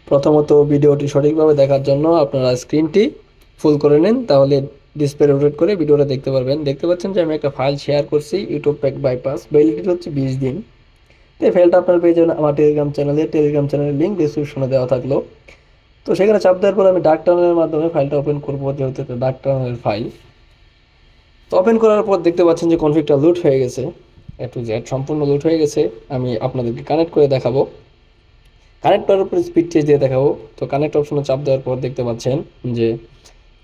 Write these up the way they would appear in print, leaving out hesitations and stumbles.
প্রথমত ভিডিওটি সঠিকভাবে দেখার জন্য আপনারা স্ক্রিনটি ফুল করে নিন, তাহলে ডিসপ্লে রোটেট করে ভিডিওটা দেখতে পারবেন। দেখতে পাচ্ছেন যে আমি একটা ফাইল শেয়ার করছি, ইউটিউব প্যাক বাইপাস, ভ্যালিডিটি হচ্ছে 20 দিন। তো এই ফাইলটা আপনার পেয়ে যাবেন আমার টেলিগ্রাম চ্যানেলের লিঙ্ক ডিসক্রিপশনে দেওয়া থাকলো। তো সেখানে চাপ দেওয়ার পর আমি ডার্ক টানেলের মাধ্যমে ফাইলটা ওপেন করবো, যেহেতু এটা ডার্ক টানেলের ফাইল। তো ওপেন করার পর দেখতে পাচ্ছেন যে কনফিগটা লুট হয়ে গেছে, এ টু জেড সম্পূর্ণ লুট হয়ে গেছে। আমি আপনাদেরকে কানেক্ট করে দেখাবো, কানেক্ট করার পর স্পিড টেস্ট দিয়ে দেখাবো। তো কানেক্ট অপশনে চাপ দেওয়ার পর দেখতে পাচ্ছেন যে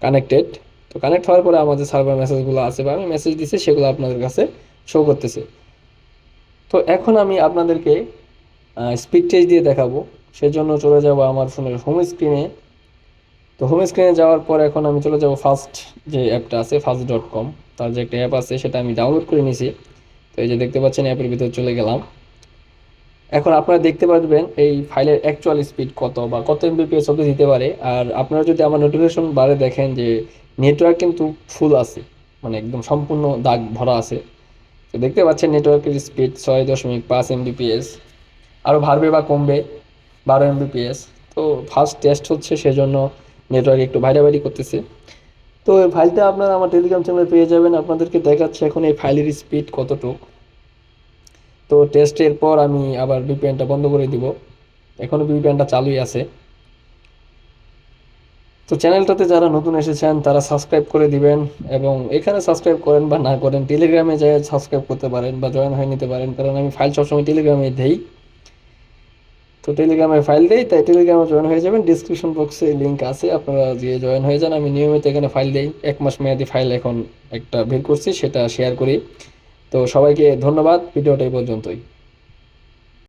কানেক্টেড। তো কানেক্ট হওয়ার পরে আমাদের সার্ভার মেসেজগুলো আছে বা আমি মেসেজ দিচ্ছি সেগুলো আপনাদের কাছে শো করতেছে। তো এখন আমি আপনাদেরকে স্পিড টেস্ট দিয়ে দেখাবো, সেজন্য চলে যাব আমার ফোনের হোম স্ক্রিনে। তো হোম স্ক্রিনে যাওয়ার পর এখন আমি চলে যাব ফার্স্ট যে অ্যাপটা আছে fast.com, তার যে একটা অ্যাপ আছে সেটা আমি ডাউনলোড করে নিয়েছি। তো এই যে দেখতে পাচ্ছেন অ্যাপের ভিতরে চলে গেলাম। এখন আপনারা দেখতে পারবেন এই ফাইলের অ্যাকচুয়াল স্পিড কত বা কত এমবিপিএস অবধি দিতে পারে। আর আপনারা যদি আমার নোটিফিকেশন বারে দেখেন যে নেটওয়ার্ক কিন্তু ফুল আছে, মানে একদম সম্পূর্ণ দাগ ভরা আছে। তো দেখতে পাচ্ছেন নেটওয়ার্কের স্পিড 6.5 এমবিপিএস, আরও বাড়বে বা কমবে 12 এমবিপিএস। তো ফার্স্ট টেস্ট হচ্ছে, সেজন্য নেটওয়ার্ক একটু বাইরে করতেছে। তো এই ফাইলটা আপনারা আমার টেলিগ্রাম চ্যানেলে পেয়ে যাবেন। আপনাদেরকে দেখাচ্ছে এখন এই ফাইলের স্পিড কতটুকু। তো টেস্টের পর আমি আবার ভিপিএনটা বন্ধ করে দিব, এখনও ভিপিএনটা চালুই আছে। তো চ্যানেলটাতে যারা নতুন এসেছেন তারা সাবস্ক্রাইব করে দিবেন, এবং এখানে সাবস্ক্রাইব করেন বা না করেন টেলিগ্রামে যায় সাবস্ক্রাইব করতে পারেন বা জয়েন হয়ে নিতে পারেন, কারণ আমি ফাইল সবসময় টেলিগ্রামে দেই। তো টেলিগ্রামে ফাইল দেই, তাই টেলিগ্রামে জয়েন হয়ে যাবেন। ডিসক্রিপশন বক্সে লিঙ্ক আছে, আপনারা গিয়ে জয়েন হয়ে যান। আমি নিয়মিত এখানে ফাইল দেই, 1 মাস মেয়াদি ফাইল এখন একটা বের করছি, সেটা শেয়ার করি। তো সবাইকে ধন্যবাদ, ভিডিওটা এই পর্যন্তই।